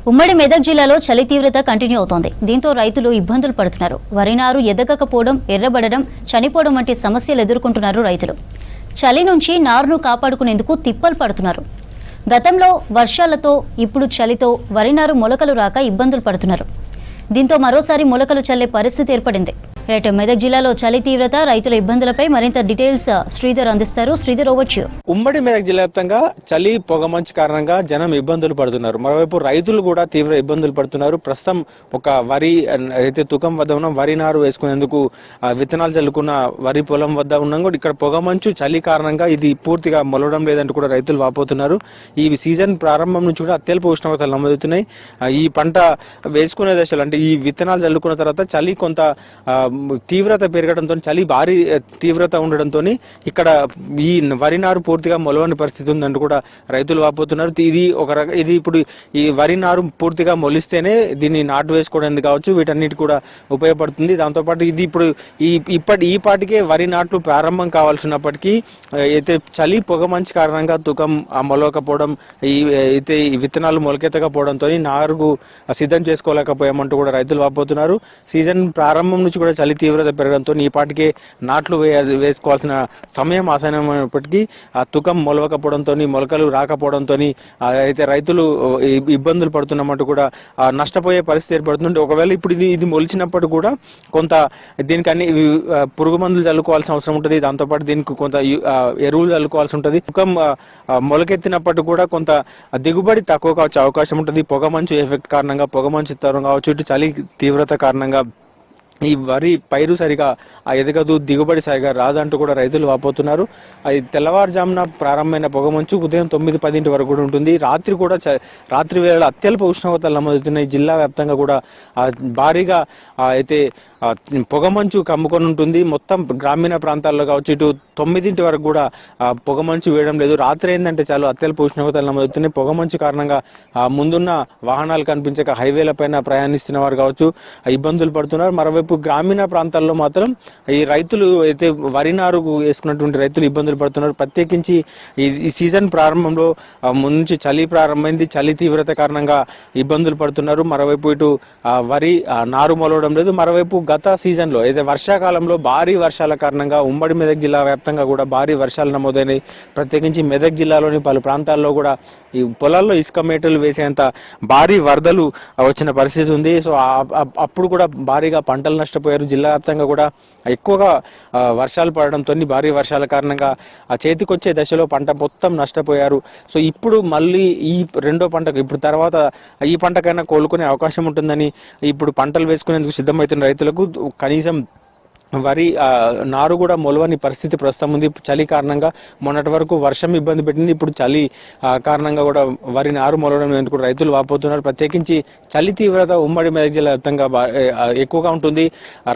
ఉమ్మడి మెదక్ జిల్లాలో చలి తీవ్రత కంటిన్యూ అవుతోంది. దీంతో రైతులు ఇబ్బందులు పడుతున్నారు. వరి నారు ఎదగకపోవడం, ఎర్రబడడం, చనిపోవడం వంటి సమస్యలు ఎదుర్కొంటున్నారు రైతులు. చలి నుంచి నారును కాపాడుకునేందుకు తిప్పలు పడుతున్నారు. గతంలో వర్షాలతో, ఇప్పుడు చలితో వరి నారు మొలకలు రాక ఇబ్బందులు పడుతున్నారు. దీంతో మరోసారి మొలకలు చల్లే పరిస్థితి ఏర్పడింది. రైట్, మెదక్ జిల్లాలో చలి తీవ్రత, రైతుల ఇబ్బందులపై మరింత డీటెయిల్స్ శ్రీధర్ అందిస్తారు. శ్రీధర్, ఓవచ్చు. ఉమ్మడి మెదక్ జిల్లా వ్యాప్తంగా చలి, పొగమంచు కారణంగా జనం ఇబ్బందులు పడుతున్నారు. మరోవైపు రైతులు కూడా తీవ్ర ఇబ్బందులు పడుతున్నారు. ప్రస్తుతం ఒక వరి అయితే తుకం వద్ద ఉన్న వరి నారు వేసుకునేందుకు విత్తనాలు చల్లుకున్న వరి పొలం వద్ద ఉన్నాం కూడా ఇక్కడ పొగమంచు చలి కారణంగా ఇది పూర్తిగా మొలవడం లేదంటూ కూడా రైతులు వాపోతున్నారు. ఈ సీజన్ ప్రారంభం నుంచి కూడా అత్యల్ప ఉష్ణోగ్రతలు నమోదవుతున్నాయి. ఈ పంట వేసుకునే దశలు అంటే ఈ విత్తనాలు చల్లుకున్న తర్వాత చలి కొంత తీవ్రత పెరగడంతో, చలి భారీ తీవ్రత ఉండడంతో ఇక్కడ ఈ వరి నారు పూర్తిగా మొలవని పరిస్థితి ఉందంటూ కూడా రైతులు వాపోతున్నారు. ఇది ఇప్పుడు ఈ వరి నారు పూర్తిగా మొలిస్తేనే దీన్ని నాటు వేసుకోవడానికి కావచ్చు, వీటన్నిటి కూడా ఉపయోగపడుతుంది. దాంతోపాటు ఇది ఇప్పుడు ఈ పాటికే వరి నాట్లు ప్రారంభం కావాల్సినప్పటికీ అయితే చలి, పొగమంచు కారణంగా తుకం మొలవకపోవడం, అయితే ఈ విత్తనాలు మొలకెత్తకపోవడంతో నారుకు సిద్ధం చేసుకోలేకపోయామంటూ కూడా రైతులు వాపోతున్నారు. సీజన్ ప్రారంభం నుంచి కూడా చలి తీవ్రత పెరగడంతో ఈ పాటికే నాట్లు వేసుకోవాల్సిన సమయం ఆసన్నమైనప్పటికీ ఆ తుకం మొలవకపోవడంతో, మొలకలు రాకపోవడంతో అయితే రైతులు ఇబ్బందులు పడుతున్నట్టు కూడా నష్టపోయే పరిస్థితి ఏర్పడుతుంది. ఒకవేళ ఇప్పుడు ఇది మొలిచినప్పుడు కూడా కొంత దీనికి అన్ని పురుగు మందులు చల్లుకోవాల్సిన అవసరం ఉంటుంది. దాంతోపాటు దీనికి కొంత ఎరువులు చల్లుకోవాల్సి ఉంటుంది. తుకం మొలకెత్తినప్పటికీ కూడా కొంత దిగుబడి తక్కువ కావచ్చు అవకాశం ఉంటుంది. పొగమంచు ఎఫెక్ట్ కారణంగా, పొగమంచు తరం కావచ్చు, ఇటు చలి తీవ్రత కారణంగా ఈ వరి పైరు సరిగా ఎదగదు, దిగుబడి సరిగా రాదంటూ కూడా రైతులు వాపోతున్నారు. అది తెల్లవారుజామున ప్రారంభమైన పొగమంచు ఉదయం 9-10 వరకు కూడా ఉంటుంది. రాత్రి వేళ అత్యల్ప ఉష్ణోగ్రతలు నమోదవుతున్నాయి. జిల్లా వ్యాప్తంగా కూడా భారీగా అయితే పొగమంచు కమ్ముకొని ఉంటుంది. మొత్తం గ్రామీణ ప్రాంతాల్లో కావచ్చు, ఇటు 9 వరకు కూడా పొగమంచు వేయడం లేదు. రాత్రి ఏంటంటే చాలా అత్యల్ప ఉష్ణోగ్రతలు నమోదవుతున్నాయి. పొగమంచు కారణంగా ముందున్న వాహనాలు కనిపించక హైవేల పైన ప్రయాణిస్తున్న వారు కావచ్చు ఇబ్బందులు పడుతున్నారు. మరోవైపు గ్రామీణ ప్రాంతాల్లో మాత్రం ఈ రైతులు అయితే వరి నారు వేసుకున్నటువంటి రైతులు ఇబ్బందులు పడుతున్నారు. ప్రత్యేకించి ఈ సీజన్ ప్రారంభంలో ముందు నుంచి చలి ప్రారంభమైంది. చలి తీవ్రత కారణంగా ఇబ్బందులు పడుతున్నారు. మరోవైపు ఇటు వరి నారు మొలవడం లేదు. మరోవైపు గత సీజన్లో అయితే వర్షాకాలంలో భారీ వర్షాల కారణంగా ఉమ్మడి మెదక్ జిల్లా వ్యాప్తంగా కూడా భారీ వర్షాలు నమోదైనాయి. ప్రత్యేకించి మెదక్ జిల్లాలోని పలు ప్రాంతాల్లో కూడా ఈ పొలాల్లో ఇసుక మేటలు వేసేంత భారీ వరదలు వచ్చిన పరిస్థితి ఉంది. సో అప్పుడు కూడా భారీగా పంటలు నష్టపోయారు. జిల్లా వ్యాప్తంగా కూడా ఎక్కువగా వర్షాలు పడడంతో, భారీ వర్షాల కారణంగా ఆ చేతికొచ్చే దశలో పంట మొత్తం నష్టపోయారు. సో ఇప్పుడు మళ్ళీ ఈ రెండో పంటకు ఇప్పుడు తర్వాత ఈ పంటకైనా కోలుకునే అవకాశం ఉంటుందని ఇప్పుడు పంటలు వేసుకునేందుకు సిద్ధమవుతున్న రైతులకు కనీసం వరి నారు కూడా మొలవని పరిస్థితి ప్రస్తుతం ఉంది. చలి కారణంగా మొన్నటి వరకు వర్షం ఇబ్బంది పెట్టింది. ఇప్పుడు చలి కారణంగా కూడా వరి నారు మొలవడం కూడా రైతులు వాపోతున్నారు. ప్రత్యేకించి చలి తీవ్రత ఉమ్మడి మెదక్ జిల్లా వ్యాప్తంగా ఎక్కువగా ఉంటుంది.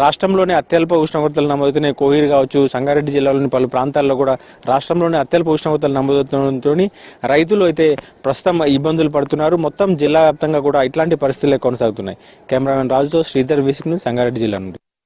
రాష్ట్రంలోనే అత్యల్ప ఉష్ణోగ్రతలు నమోదవుతున్నాయి. కోహిర్ కావచ్చు, సంగారెడ్డి జిల్లాలోని పలు ప్రాంతాల్లో కూడా రాష్ట్రంలోనే అత్యల్ప ఉష్ణోగ్రతలు నమోదవుతుండటంతో రైతులు అయితే ప్రస్తుతం ఇబ్బందులు పడుతున్నారు. మొత్తం జిల్లా వ్యాప్తంగా కూడా ఇట్లాంటి పరిస్థితులే కొనసాగుతున్నాయి. కెమెరామెన్ రాజుతో శ్రీధర్, విసిక్, సంగారెడ్డి జిల్లా నుండి.